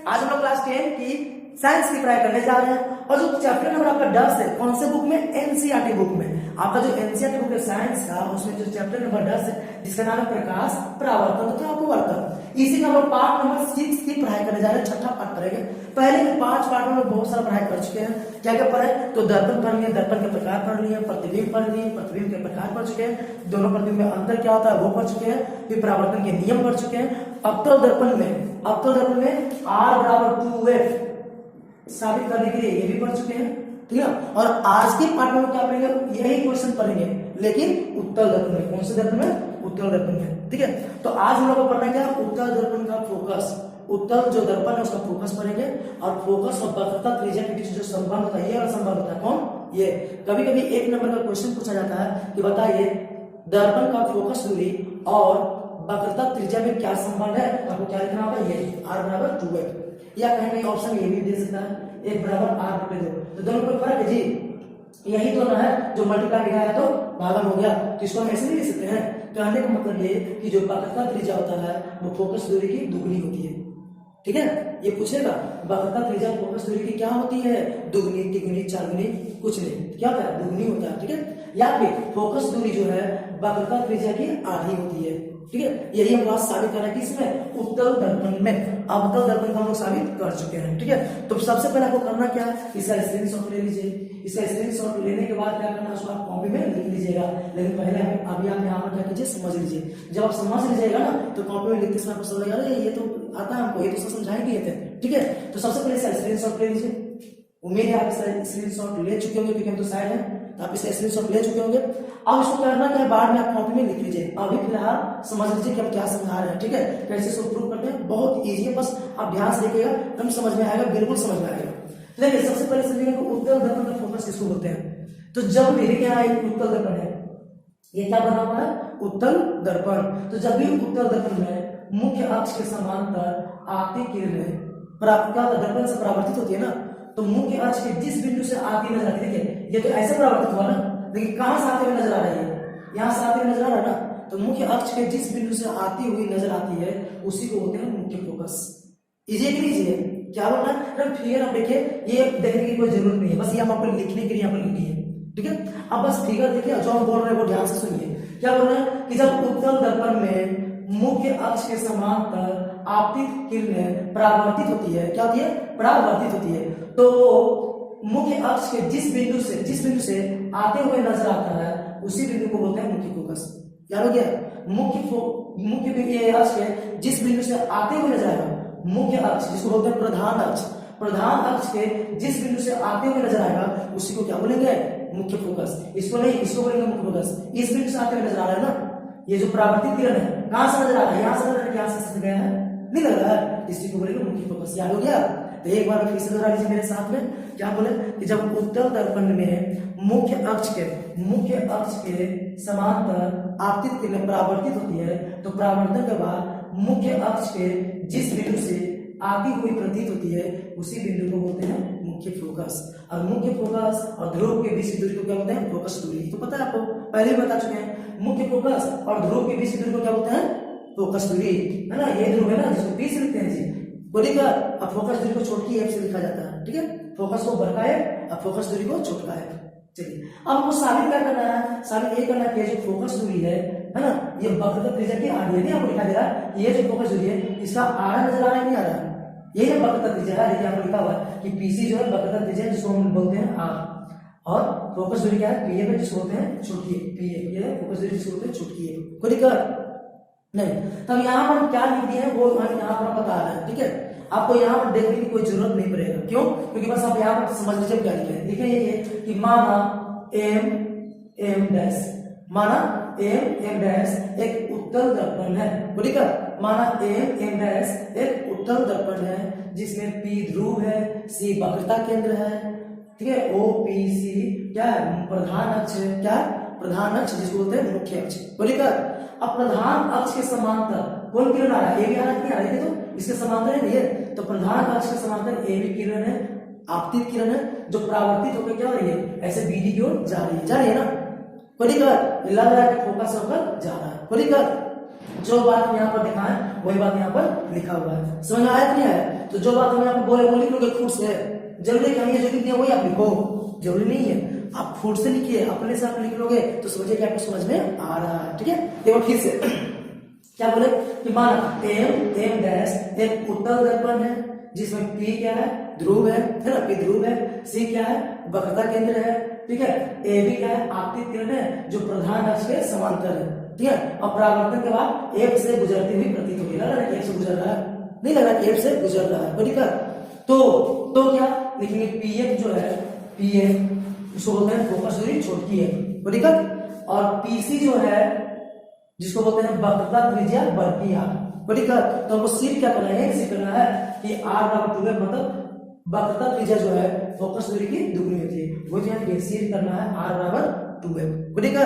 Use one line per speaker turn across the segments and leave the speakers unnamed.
आज हम लोग क्लास 10 की साइंस की पढ़ाई करने जा रहे हैं और जो चैप्टर नंबर आपका 10 है कौन से बुक में, एनसीईआरटी बुक में। आपका जो एनसीईआरटी बुक है साइंस का, उसमें जो चैप्टर नंबर 10 है जिसका नाम है प्रकाश परावर्तन तथा अपवर्तन, इसी का हम लोग पार्ट नंबर 6 की पढ़ाई करने जा रहे हैं। छठा पार्ट करेंगे। पहले के 5 पार्ट में बहुत सारा पढ़ाई कर चुके हैं। क्या क्या पढ़े तो दर्पण पढ़ लिए, दर्पण के प्रकार पढ़ लिए, प्रतिबिंब पढ़ लिए, प्रतिबिंब के प्रकार पढ़ चुके हैं, दोनों प्रतिबिंब में अंतर क्या होता है वो पढ़ चुके हैं, फिर परावर्तन के नियम पढ़ चुके हैं। अवतल दर्पण में R बराबर 2F साबित करने के लिए ये भी पढ़ चुके हैं, ठीक है। और आज के पार्ट में क्या पढ़ेंगे, यही क्वेश्चन पढ़ेंगे लेकिन उत्तल दर्पण में। कौन से दर्पण में? उत्तल दर्पण में, ठीक है। तो आज हम लोग को पढ़ना क्या, उत्तल दर्पण का फोकस, उत्तल जो दर्पण है उसका फोकस पढ़ेंगे और फोकस और वक्रता त्रिज्या के बीच जो संबंध होता है, ये वाला संबंध होता है कौन, ये। कभी कभी 1 नंबर का क्वेश्चन पूछा जाता है कि बताइए दर्पण का फोकस दूरी और वक्रता त्रिज्या में क्या संबंध है, आपको क्या लिखना होगा, ये R बराबर 2F, या कहीं कहीं ऑप्शन ये भी दे सकता है 1 बराबर R बटे 2, तो दोनों में फर्क है जी, यही दोनों है जो मल्टीप्लाई लिखा है तो भागन हो गया, तो इसको हम ऐसे नहीं लिख सकते हैं। कहने का मतलब ये कि जो वक्रता त्रिज्या होता है वो फोकस दूरी की दुगनी होती है, ठीक है। ये पूछेगा वक्रता त्रिज्या फोकस दूरी की क्या होती है, दुगनी, तिगुनी, चारगुनी, कुछ नहीं, क्या होता है, दुगनी होता है, ठीक है। या फिर फोकस दूरी जो है वक्रता त्रिज्या की आधी होती है, ठीक है। यही हम बात साबित कर रहे हैं किसमें, उत्तल दर्पण में। अवतल दर्पण का हम लोग साबित कर चुके हैं, ठीक है। तो सबसे पहले आपको करना क्या है, इसका स्क्रीनशॉट ले लीजिए। इसका स्क्रीनशॉट लेने के बाद क्या करना है, उसको आप कॉपी में लिख लीजिएगा। लेकिन पहले अभी आप यहाँ पर क्या कीजिए, समझ लीजिए। जब आप समझ लीजिएगा ना तो कॉपी में लिखते समय आपको समझ आएगा ये तो आता है हमको, ये तो समझाएंगे ये थे, ठीक है। तो सबसे पहले इसका स्क्रीनशॉट ले लीजिए। उम्मीद है आप इसका स्क्रीनशॉट ले चुके होंगे क्योंकि हम तो साइड है, तो आप इसका स्क्रीनशॉट ले चुके होंगे। अब इसको करना क्या है, बाद में आप कॉपी में लिख लीजिए। अभी फिलहाल समझ लीजिए कि हम क्या समझा रहे हैं, ठीक है। कैसे इसको प्रूव करते हैं, बहुत इजी है, बस आप ध्यान से देखिएगा एकदम समझ में आएगा, बिल्कुल समझ में आएगा। तो देखिए सबसे पहले समझिएगा उत्तल दर्पण का फोकस किसको बोलते हैं। तो जब भी देखिए यहाँ एक उत्तल दर्पण है, ये क्या बना हुआ है, उत्तल दर्पण। तो जब भी उत्तल दर्पण में मुख्य अक्ष के समांतर आती किरणें दर्पण से परावर्तित होती है ना, तो मुख्य अक्ष के जिस बिंदु से आती नजर आती है, देखिए ये तो ऐसे परावर्तित हुआ ना, लेकिन कहां से आते हुए नजर आ रही है, यहां से आते हुए नजर आ रहा है ना, तो मुख्य अक्ष के जिस बिंदु से आती हुई नजर आती है उसी को बोलते हैं मुख्य फोकस। इजी के लीजिए क्या बोलना है, फिगर आप देखिए, ये देखने की कोई जरूरत नहीं है, बस ये हम आपको लिखने के लिए यहाँ पर लिखी है, ठीक है। अब बस फिगर देखिए, जो हम बोल रहे हैं वो ध्यान से सुनिए। क्या बोल रहे हैं कि जब उत्तल दर्पण में मुख्य अक्ष के समांतर आपतित किरणें परावर्तित होती है, क्या होती है, परावर्तित होती है, तो मुख्य अक्ष के जिस बिंदु से आते हुए नजर आता है उसी बिंदु को बोलते हैं मुख्य फोकस। क्या हो गया, मुख्य अक्ष के जिस बिंदु से आते हुए नजर आएगा, मुख्य अक्ष जिसको बोलते हैं प्रधान अक्ष, प्रधान अक्ष के जिस बिंदु से आते हुए नजर आएगा उसी को क्या बोलेंगे, मुख्य फोकस। इसको नहीं, इसको बोलेंगे मुख्य फोकस। इस बिंदु से आते हुए नजर आ रहा है ना, ये जो परावर्तित किरण है कहां से नजर आ रहा है, यहां से नजर आ रहा है, यहां से गया है, नहीं लग रहा है, इसी को बोलेंगे मुख्य फोकस। याद हो गया। तो एक बार फिर से दोहरा लीजिए मेरे साथ में। क्या बोले कि जब उत्तल दर्पण में मुख्य अक्ष के समांतर आपतित किरणें परावर्तित होती है, तो परावर्तन के बाद मुख्य अक्ष के जिस बिंदु से आती हुई प्रतीत होती है उसी बिंदु को बोलते हैं मुख्य फोकस। और मुख्य फोकस और ध्रुव के बीच की दूरी को क्या बोलते हैं, फोकस दूरी। तो पता है आपको, पहले भी बता चुके हैं, मुख्य फोकस और ध्रुव के बीच की दूरी को क्या बोलते हैं, फोकस दूरी, है ना। ये ध्रुव है ना जिसको P से लिखते हैं जी, बोलिए क्या, अब फोकस दूरी को छोटकी F से लिखा जाता है, ठीक है। फोकस को बड़का है और फोकस दूरी को छोटका है। चलिए अब हमको साबित क्या करना है, साबित ये करना है कि जो फोकस दूरी है ना, ये वक्रता त्रिज्या की आधी है। आपको दिखाई दे रहा है कि ये जो फोकस दूरी है इसका आधा नजर आ रहा है, नहीं आ रहा है, ये है वक्रता त्रिज्या है। देखिए यहाँ पर लिखा हुआ है कि PC जो है वक्रता त्रिज्या जिसको हम बोलते हैं R, और फोकस दूरी क्या है, PF है जिसको बोलते हैं छोटकी PF, ये फोकस दूरी जिसको बोलते हैं छोटकी है। कोई दिक्कत नहीं। तब यहाँ पर क्या लिख दिए हैं वो यहाँ पर बता रहा है, ठीक है। आपको यहाँ पर देखने की कोई जरूरत नहीं पड़ेगा, क्यों, क्योंकि बस आप यहाँ पर समझ लीजिए क्या लिखे हैं। देखिए ये कि माना M डैश, माना M डैश एक उत्तल दर्पण है, बोलिए क्या, माना M डैश एक उत्तल दर्पण है जिसमें P ध्रुव है, C वक्रता केंद्र है, ठीक है, OPC क्या है, प्रधान अक्ष है, क्या प्रधान अक्ष जिसको बोलते हैं मुख्य अक्ष, बोलिए क्या। अब प्रधान अक्ष के समांतर कौन किरण आ रहा है, ये भी आ रहा है, तो इसके समांतर है ये, तो प्रधान अक्ष के समांतर ए भी किरण है, आपतित किरण है जो परावर्तित होकर क्या हो रही है, ऐसे BD की ओर जा रही है ना। कोई दिक्कत, लग रहा है कि फोकस होकर जा रहा है, कोई दिक्कत। जो बात हम यहाँ पर दिखाएं वही बात यहाँ पर लिखा हुआ है। समझ में आया कि नहीं आया? तो जो बात हम यहाँ पर बोले वो लिख लोगे खुद से, जरूरी नहीं है जो लिख दिया वही आप लिखो, जरूरी नहीं है आप खुद से लिखिए, अपने से आप लिख लोगे तो समझिए कि आपको समझ में आ रहा है। ठीक है, देखो ठीक से क्या बोले कि माना एम डैश एक उत्तल दर्पण है जिसमें पी क्या है, ध्रुव है ना, पी ध्रुव है, सी क्या है, वक्रता केंद्र है, ठीक है, ए बी क्या है, आपतित किरण है जो प्रधान अक्ष के समांतर है, ठीक है, और परावर्तन के बाद एफ से गुजरती हुई प्रतीत होगी, लग रहा है एफ से गुजर रहा है, नहीं लग रहा है एफ से गुजर रहा है, ठीक है। तो क्या लिखेंगे, पी एफ जो है, पी एफ उसको बोलते हैं फोकस दूरी छोटी है, ठीक है, और पीसी जो है जिसको बोलते हैं वक्रता त्रिज्या बढ़ती है, ठीक है। तो हमको सिर्फ क्या करना है, सिर्फ करना है कि r बराबर 2f मतलब वक्रता त्रिज्या जो है फोकस दूरी की दुगनी होती है, वो जो है सिर्फ करना है r बराबर 2f, ठीक है।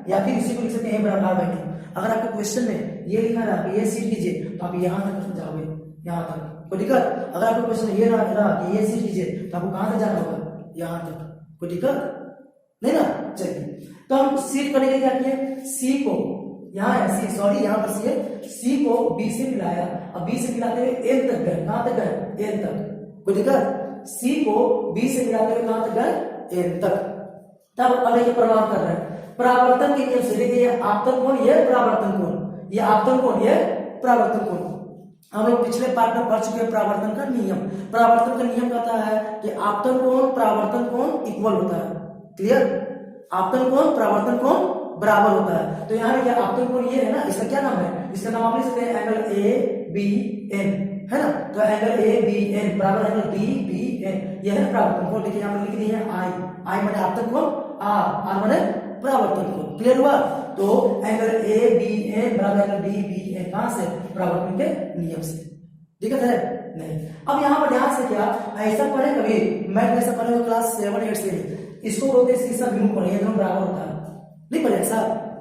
या फिर इसी को लिख सकते हैं m बराबर r/2। अगर आपके क्वेश्चन में ये लिखा रहा कि ये सीट कीजिए तो आप यहां तक जाओगे, यहां तक, ठीक है। अगर आपका क्वेश्चन ये रहा कि ये सीट कीजिए तो आपको कहां तक जाना होगा, यहां तक, ठीक है, नहीं ना। चलिए तो हम सीट करने के लिए क्या किए, सी को यहाँ है, सी सॉरी यहाँ पर सी है, सी को बी से मिलाया, अब बी से मिलाते हुए एन तक गए, कहां तक गए, एन तक, ठीक है। सी को बी से मिलाते हुए कहां तक गए, एन तक। तब अब ये प्रमाण कर रहे हैं परावर्तन के नियम से, देखिए ये आपतन कोण, ये परावर्तन कोण, ये आपतन कोण, ये परावर्तन कोण। हम लोग पिछले पार्ट में पढ़ चुके हैं परावर्तन का नियम। परावर्तन का नियम कहता है कि आपतन कोण परावर्तन कोण इक्वल होता है, क्लियर, आपतन कोण परावर्तन कोण बराबर होता है। तो यहाँ देखिए आपतन कोण ये है ना, इसका क्या नाम है, इसका नाम आप लिख सकते हैं एंगल ए बी एन, है ना। तो एंगल ए बी एन बराबर एंगल डी बी एन, ये है परावर्तन कोण। देखिए यहाँ पर लिख दिया है आई, आई माने आपतन कोण, आर, आर माने परावर्तन कोण, क्लियर हुआ। तो एंगल ए बी एन बराबर एंगल डी बी एन, कहां से, परावर्तन के नियम से, दिक्कत है नहीं। अब यहाँ पर ध्यान से क्या ऐसा पढ़े, कभी मैथ में ऐसा पढ़े हो क्लास 7-8 से, इसको बोलते हैं सीसा विमुख कोण, ये दोनों बराबर होता है, नहीं पढ़े ऐसा,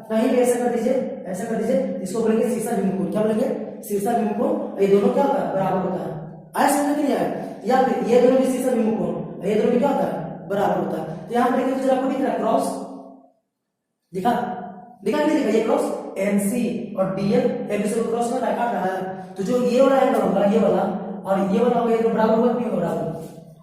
कहीं भी ऐसा कर दीजिए, ऐसा कर दीजिए, इसको बोलेंगे सीसा विमुख कोण, क्या बोलेंगे, सीसा विमुख कोण, ये दोनों क्या होता है, बराबर होता है। आया समझ में नहीं आया, या फिर ये दोनों भी सीसा विमुख कोण, ये दोनों भी क्या होता है, बराबर होता है। तो यहाँ पर देखिए जरा आपको दिख रहा है क्रॉस, दिखा दिखा नहीं दिखा, ये क्रॉस एनसी और डीएल एक दूसरे को क्रॉस में काट रहा है। तो जो ये वाला एंगल होगा, ये वाला और ये वाला होगा, ये तो बराबर होगा, नहीं बराबर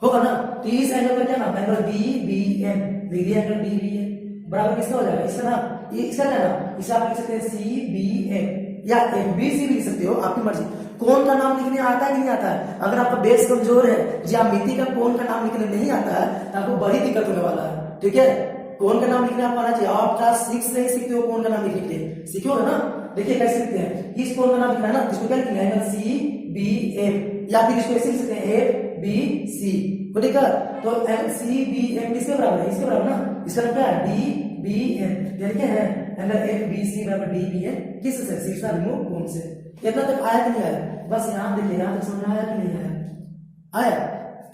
होगा ना। तो इस एंगल का क्या नाम, एंगल डी बी एन, देखिए एंगल डी बी एन बराबर किसका हो जाएगा, इसका नाम, ये इसका क्या नाम, इसे आप लिख सकते हैं सी बी एन या एफ बी सी भी लिख सकते हो, आपकी मर्जी। कोण का नाम लिखने आता है कि नहीं आता है, अगर आपका बेस कमजोर है, ज्यामिति का कोण का नाम लिखने नहीं आता है तो आपको बड़ी दिक्कत होने वाला है, ठीक है। कोण का नाम लिखने आपको आना चाहिए, आप क्लास 6 नहीं सीखते हो कोण का नाम लिखने के लिए, सीखोगे ना। देखिए कैसे लिखते हैं, इस कोण का नाम लिखना है ना, इसको क्या लिखना है, एंगल सी बी एफ, या फिर इसको ऐसे लिख सकते हैं एफ बी सी, ठीक है। तो एंगल सी बी एफ किसके बराबर है, इसके बराबर ना, इसका नाम क्या है, डी बी एन, यानी क्या है, एंगल एफ बी सी बराबर डी बी एन, किससे, सीसा विमुख कोण से। इतना तक आया कि नहीं आया, बस यहाँ देखिए, यहाँ तक समझ आया कि नहीं आया, आया।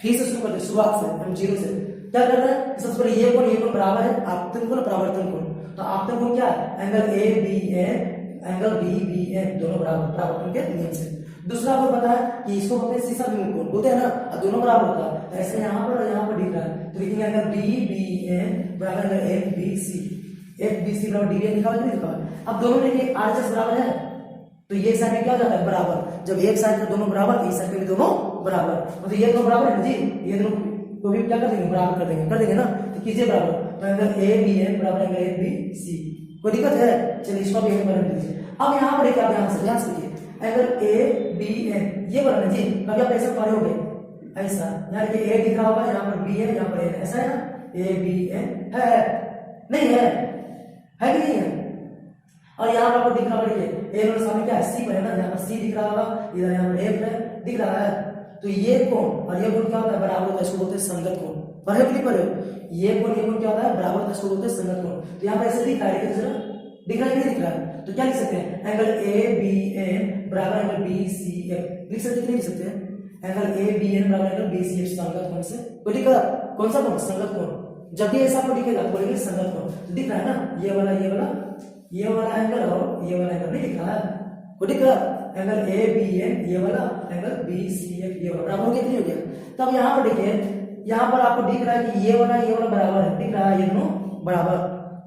फिर से शुरू करते, शुरुआत से, हम जीरो से क्या कर रहे हैं, सबसे पहले ये कोण बराबर है आपतन कोण परावर्तन कोण। तो आपतन कोण क्या है, angle A B N angle B B N दोनों बराबर, परावर्तन के नियम से। दूसरा आपको पता है कि इसको बोलते हैं सीसा विमुख कोण, बोलते हैं ना, दोनों बराबर होता है। तो ऐसे यहाँ पर और यहाँ पर दिख रहा है, तो लिखेंगे एंगल डी बी एन बराबर angle F B C, F B C बराबर डी बी एन लिखा हुआ नहीं लिखा हुआ। अब दोनों देखिए आरएचएस बराबर है, तो ये साइड में क्या हो जाता है, बराबर। जब एक साइड में दोनों बराबर, इस साइड में दोनों बराबर, मतलब ये दोनों बराबर है जी, ये दोनों को भी क्या कर देंगे, बराबर कर देंगे ना। तो कीजिए बराबर, तो एंगल ए बी एन बराबर एंगल एफ बी सी, कोई दिक्कत है, चलिए इसको भी बना दीजिए। अब यहाँ पर देखिए, ध्यान से देखिए, एंगल ए बी एन ये बनाना जी, कभी आप ऐसा पढ़े होंगे, ऐसा यहाँ देखिए ए दिख रहा होगा, यहाँ पर बी है, यहाँ पर एन, ऐसा है ना, ए बी एन है नहीं है कि नहीं है। और यहाँ पर आपको दिख रहा है, देखिए ए और सामने क्या है, सी पर है ना, यहाँ पर सी दिख रहा होगा, इधर यहाँ पर एफ है, दिख रहा है। तो ये कोण और ये कोण क्या होता है, बराबर होता है, इसको बोलते हैं संगत कोण। पढ़े कि नहीं पढ़े, ये कोण क्या होता है, बराबर होता है, इसको बोलते हैं संगत कोण। तो यहाँ पर ऐसे दिख रहा है, जरा दिख रहा है कि नहीं दिख रहा है, तो क्या लिख सकते हैं, एंगल ए बी एन बराबर एंगल बी सी एफ, लिख सकते हैं कि नहीं लिख सकते हैं, एंगल ए बी एन बराबर एंगल बी सी एफ संगत कोण से। तो ठीक है, कौन सा कोण, संगत कोण। जब भी ऐसा आपको दिखेगा तो बोलेंगे संगत कोण। तो दिख रहा है ना, ये वाला एंगल और ये वाला एंगल नहीं दिख रहा है, वो दिख रहा है, एंगल ए बी एन ये वाला एंगल बी सी एफ ये वाला बराबर हो गया, नहीं हो गया। तब यहाँ पर देखिए, यहाँ पर आपको दिख रहा है कि ये वाला बराबर है, दिख रहा है, ये दोनों बराबर,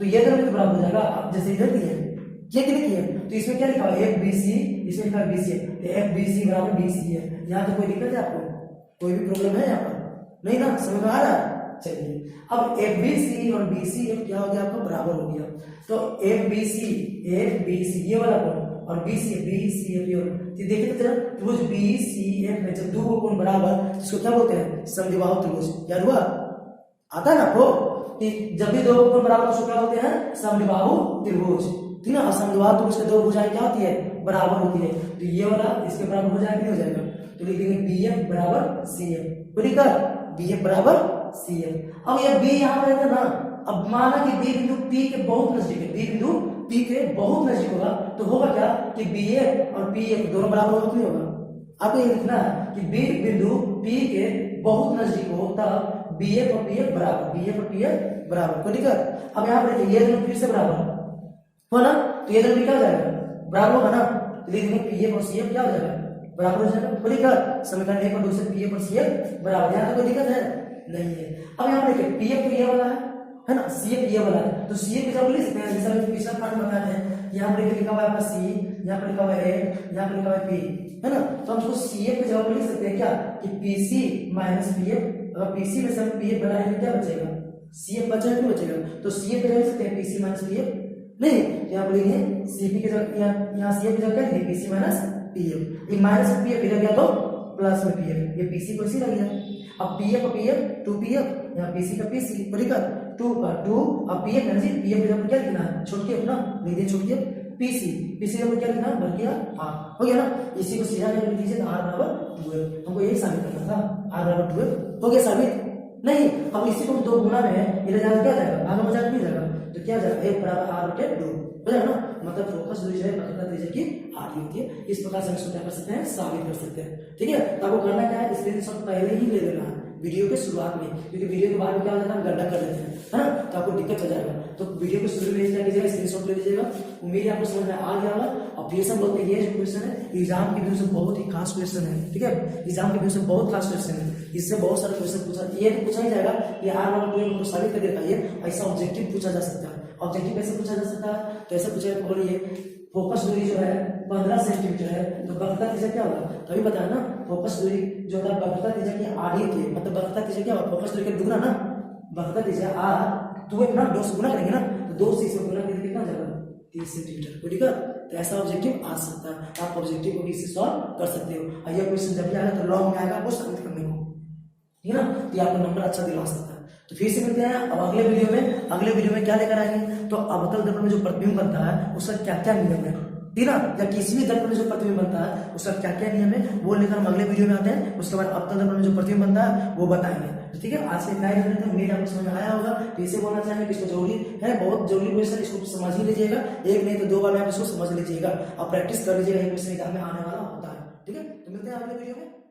तो ये दोनों भी बराबर हो जाएगा। आप जैसे इधर दिए, ये कितने किए, तो इसमें क्या लिखा हुआ है FBC, इसमें लिखा है BCA, FBC बराबर BCA। यहाँ तो कोई दिक्कत है आपको, कोई भी प्रॉब्लम है यहाँ पर? नहीं ना, समझ में आ रहा है? चलिए अब FBC और BCA क्या हो गया आपका, बराबर हो गया। तो FBC ये वाला कोण और BCA और देखिए तो जरा त्रिभुज BCF में जब दो कोण बराबर इसको क्या बोलते हैं, समद्विबाहु त्रिभुज। याद हुआ? आता है ना आपको कि जब भी दो कोण बराबर उसको क्या बोलते हैं, समद्विबाहु त्रिभुज। ठीक है ना, समद्विबाहु त्रिभुज के दो भुजाएं क्या होती है, बराबर होती है। तो ये वाला इसके बराबर हो जाएगा, नहीं हो जाएगा? तो लिख देंगे BF बराबर CF, बराबर BF बराबर CF। अब ये B यहाँ पर रहता ना, अब माना कि B बिंदु P के बहुत नजदीक है, B बिंदु P के बहुत नजदीक होगा, तो होगा क्या कि BF और PF दोनों बराबर होगा कि नहीं होगा? आपको ये लिखना है कि B बिंदु P के बहुत नजदीक हो तब BF और PF बराबर, BF और PF बराबर। कोई दिक्कत? अब यहाँ पर देखिए ये दोनों फिर से बराबर हो ना, तो ये दोनों क्या हो जाएगा, बराबर होगा ना। तो लिख देंगे PF और CF क्या हो जाएगा, बराबर हो जाएगा। कोई दिक्कत? समीकरण 1 और 2 से PF और CF बराबर, यहाँ तो कोई दिक्कत है नहीं है। अब यहाँ देखिए PF तो ये वाला है ना, CF ये वाला है, तो CF की जगह लिख सकते हैं, जैसा हम पिछला पाठ में बताते हैं। यहाँ पर लिखा हुआ है आपका C, यहाँ पर लिखा हुआ है A, यहाँ पर लिखा हुआ है P, है ना। तो हम उसको CF की जगह लिख सकते हैं क्या कि PC माइनस PF। अगर PC में से हम PF बनाएंगे क्या बचेगा, CF बचेगा, क्यों बचेगा? तो CF की जगह लिख सकते हैं PC माइनस PF, नहीं यहाँ पर लिखेंगे CP की जगह, यहाँ CF की जगह क्या लिखेंगे, PC माइनस PF। ये माइनस PF इधर गया तो प्लस में PF, ये PC को इसी रह गया। अब PF और PF 2PF, यहाँ PC का PC, बराबर 2 का 2, अब PF यानी PF की जगह क्या लिखना है, छोड़ के अपना लिख दिए, छोड़ के PC का क्या लिखना है, भर किया R, हो गया ना। इसी को सीधा लिख दीजिए तो R बराबर 12, हमको यही साबित करना था, R बराबर 12 हो गया साबित। नहीं, अब इसी को दो गुना में इधर जाकर क्या जाएगा, भागा में जाकर नहीं जाएगा, तो क्या जाएगा 1 बराबर R बटे 2 हो जाएगा ना। मतलब फोकस दूरी जो है वक्रता त्रिज्या की आधी होती है। इस प्रकार से हम इसको क्या कर सकते हैं, साबित कर सकते हैं। ठीक है, तो आपको करना क्या है, स्क्रीनशॉट पहले ही ले लेना है वीडियो के शुरुआत में, क्योंकि वीडियो के बाद में क्या हो जाता है, हम गड्ढा कर देते हैं, है ना, तो आपको दिक्कत हो जाएगा। तो वीडियो को शुरू में क्या कीजिएगा, स्क्रीनशॉट ले लीजिएगा। उम्मीद है आपको समझ में आ गया होगा। और फिर से बोलते हैं ये जो क्वेश्चन है एग्जाम के व्यू से बहुत ही खास क्वेश्चन है। ठीक है, एग्जाम के व्यू से बहुत खास क्वेश्चन है, इससे बहुत सारे क्वेश्चन पूछा, ये तो पूछा ही जाएगा कि R बराबर 2 साबित करके दिखाइए, ऐसा ऑब्जेक्टिव पूछा जा सकता है। ऑब्जेक्टिव कैसे पूछा जा सकता है, कैसे पूछा, बोलिए फोकस दूरी जो है 15 सेंटीमीटर है, तो वक्रता त्रिज्या क्या होगा, तभी बताया ना, फोकस दूरी जो होता है वक्रता त्रिज्या की आधी होती है। मतलब वक्रता त्रिज्या क्या होगा, फोकस दूरी का दुगना ना, वक्रता त्रिज्या R 2 अपना 2 से गुना करेंगे ना, तो 2 से इसे गुना करके कितना जाएगा, 30 सेंटीमीटर। कोई दिक्कत? तो ऐसा ऑब्जेक्टिव आ सकता है, आप ऑब्जेक्टिव को भी इससे सॉल्व कर सकते हो। और ये क्वेश्चन जब भी आएगा तो लॉन्ग में आएगा आपको साबित करने को, ठीक है ना, तो आपको नंबर अच्छा दिला सकता है। तो फिर से मिलते हैं अब अगले वीडियो में। अगले वीडियो में क्या लेकर आएंगे, तो अवतल दर्पण में जो प्रतिबिंब बनता है उसका क्या क्या नियम है, ठीक है ना, या किसी भी दर्पण में जो प्रतिबिंब बनता है उसका क्या क्या नियम है, वो लेकर हम अगले वीडियो में आते हैं। उसके बाद अवतल दर्पण में जो प्रतिबिंब बनता है वो बताएंगे। ठीक है, आज के इतना ही करते हैं, उम्मीद आपको समझ में आया होगा। तो इसे बोलना चाहेंगे कि इसको जरूरी है, बहुत जरूरी क्वेश्चन, इसको समझ ही लीजिएगा, एक नहीं तो 2 बार में आप इसको समझ लीजिएगा और प्रैक्टिस कर लीजिएगा, ये क्वेश्चन एग्जाम में आने वाला होता है। ठीक है, तो मिलते हैं अगले वीडियो में।